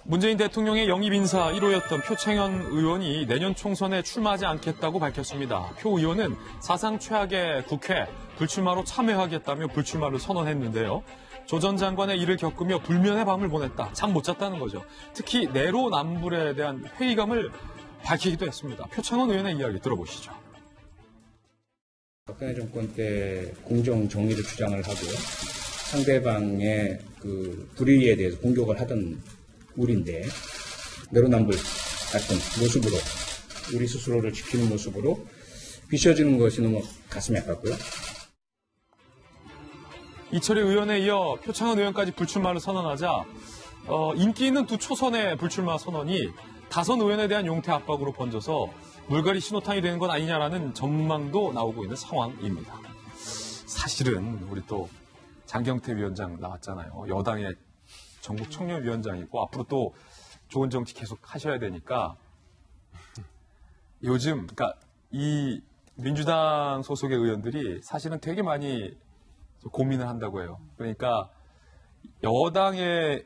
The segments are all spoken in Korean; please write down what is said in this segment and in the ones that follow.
문재인 대통령의 영입 인사 1호였던 표창원 의원이 내년 총선에 출마하지 않겠다고 밝혔습니다. 표 의원은 사상 최악의 국회 불출마로 참여하겠다며 불출마를 선언했는데요. 조 전 장관의 일을 겪으며 불면의 밤을 보냈다. 잠 못 잤다는 거죠. 특히 내로남불에 대한 회의감을 밝히기도 했습니다. 표창원 의원의 이야기 들어보시죠. 박근혜 정권 때 공정 정의를 주장을 하고요. 상대방의 그 불의에 대해서 공격을 하던 우리인데 내로남불 같은 모습으로 우리 스스로를 지키는 모습으로 비춰지는 것이 너무 가슴이 아팠고요. 이철희 의원에 이어 표창원 의원까지 불출마를 선언하자 인기 있는 두 초선의 불출마 선언이 다선 의원에 대한 용태 압박으로 번져서 물갈이 신호탄이 되는 것 아니냐라는 전망도 나오고 있는 상황입니다. 사실은 우리 또 장경태 위원장 나왔잖아요. 여당의 전국 청년위원장이고 앞으로 또 좋은 정치 계속 하셔야 되니까 요즘 그러니까 이 민주당 소속의 의원들이 사실은 되게 많이 고민을 한다고 해요. 그러니까 여당의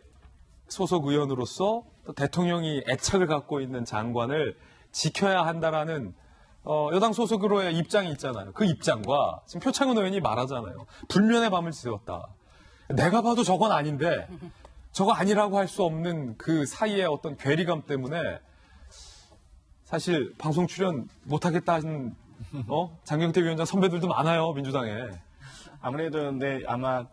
소속 의원으로서 또 대통령이 애착을 갖고 있는 장관을 지켜야 한다라는 여당 소속으로의 입장이 있잖아요. 그 입장과 지금 표창원 의원이 말하잖아요. 불면의 밤을 지새웠다. 내가 봐도 저건 아닌데 저거 아니라고 할 수 없는 그 사이의 어떤 괴리감 때문에 사실 방송 출연 못하겠다 하는 장경태 위원장 선배들도 많아요. 민주당에. 아무래도 근데 아마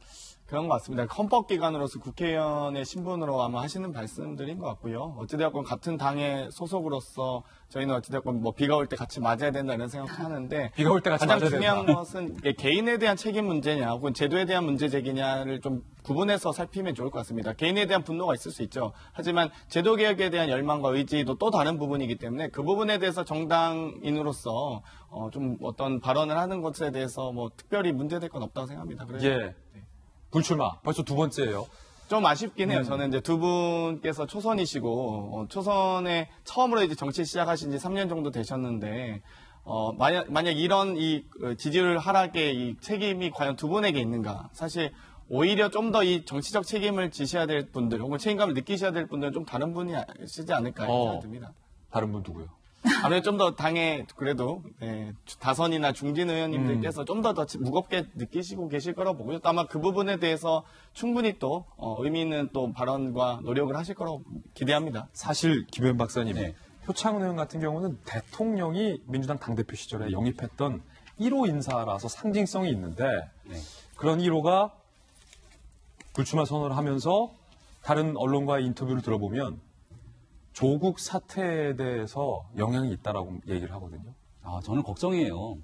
그런 것 같습니다. 헌법기관으로서 국회의원의 신분으로 아마 하시는 말씀들인 것 같고요. 어찌되었건 같은 당의 소속으로서 저희는 어찌되었건 뭐 비가 올 때 같이 맞아야 된다 이런 생각하는데 비가 올 때 같이 가장 맞아야 중요한 된다. 것은 개인에 대한 책임 문제냐 혹은 제도에 대한 문제 제기냐를 좀 구분해서 살피면 좋을 것 같습니다. 개인에 대한 분노가 있을 수 있죠. 하지만 제도 개혁에 대한 열망과 의지도 또 다른 부분이기 때문에 그 부분에 대해서 정당인으로서 좀 어떤 발언을 하는 것에 대해서 뭐 특별히 문제될 건 없다고 생각합니다. 그래서 예. 불출마 벌써 두 번째예요. 좀 아쉽긴 해요. 저는 이제 두 분께서 초선이시고 초선에 처음으로 이제 정치 시작하신 지 3년 정도 되셨는데 만약 이런 이 지지율 하락의 이 책임이 과연 두 분에게 있는가? 사실 오히려 좀 더 이 정치적 책임을 지셔야 될 분들 혹은 책임감을 느끼셔야 될 분들은 좀 다른 분이시지 않을까 생각이 듭니다. 다른 분 누구요? 아무래도 좀 더 당에 그래도 다선이나 중진 의원님들께서 좀 더 무겁게 느끼시고 계실 거라고 보고요. 또 아마 그 부분에 대해서 충분히 또 의미 있는 또 발언과 노력을 하실 거라고 기대합니다. 사실 김현 박사님, 네. 표창원 의원 같은 경우는 대통령이 민주당 당대표 시절에 영입했던 1호 인사라서 상징성이 있는데 그런 1호가 불출마 선언을 하면서 다른 언론과의 인터뷰를 들어보면 조국 사태에 대해서 영향이 있다라고 얘기를 하거든요. 저는 걱정이에요.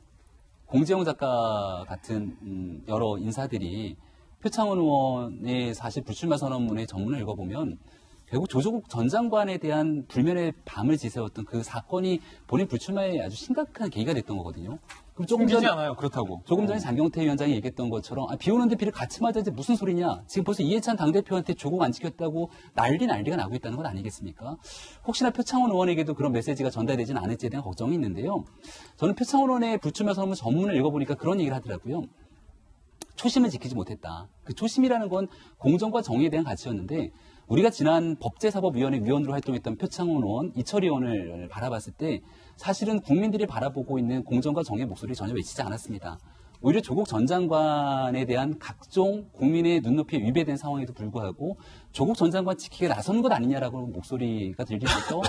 공재영 작가 같은 여러 인사들이 표창원 의원의 사실 불출마 선언문의 전문을 읽어보면 결국 조국 전 장관에 대한 불면의 밤을 지새웠던 그 사건이 본인 불출마에 아주 심각한 계기가 됐던 거거든요. 그럼 숨기지 않아요. 그렇다고. 조금 전에 장경태 위원장이 얘기했던 것처럼 비 오는데 비를 같이 맞아야지 무슨 소리냐. 지금 벌써 이해찬 당대표한테 조국 안 지켰다고 난리가 나고 있다는 건 아니겠습니까? 혹시나 표창원 의원에게도 그런 메시지가 전달되지는 않을지에 대한 걱정이 있는데요. 저는 표창원 의원의 불출마 선언문 전문을 읽어보니까 그런 얘기를 하더라고요. 초심을 지키지 못했다. 그 초심이라는 건 공정과 정의에 대한 가치였는데 우리가 지난 법제사법위원회 위원으로 활동했던 표창원 의원, 이철희 의원을 바라봤을 때 사실은 국민들이 바라보고 있는 공정과 정의의 목소리를 전혀 외치지 않았습니다. 오히려 조국 전 장관에 대한 각종 국민의 눈높이에 위배된 상황에도 불구하고 조국 전 장관 지키게 나서는 것 아니냐라고 목소리가 들리면서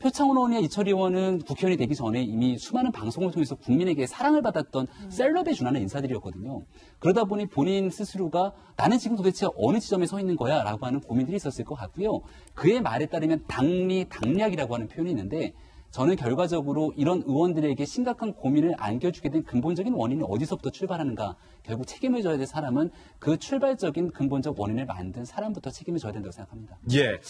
표창원 의원이나 이철희 의원은 국회의원이 되기 전에 이미 수많은 방송을 통해서 국민에게 사랑을 받았던 셀럽에 준하는 인사들이었거든요. 그러다 보니 본인 스스로가 나는 지금 도대체 어느 지점에 서 있는 거야 라고 하는 고민들이 있었을 것 같고요. 그의 말에 따르면 당리당략이라고 하는 표현이 있는데 저는 결과적으로 이런 의원들에게 심각한 고민을 안겨주게 된 근본적인 원인이 어디서부터 출발하는가. 결국 책임을 져야 될 사람은 그 출발적인 근본적 원인을 만든 사람부터 책임을 져야 된다고 생각합니다. 예.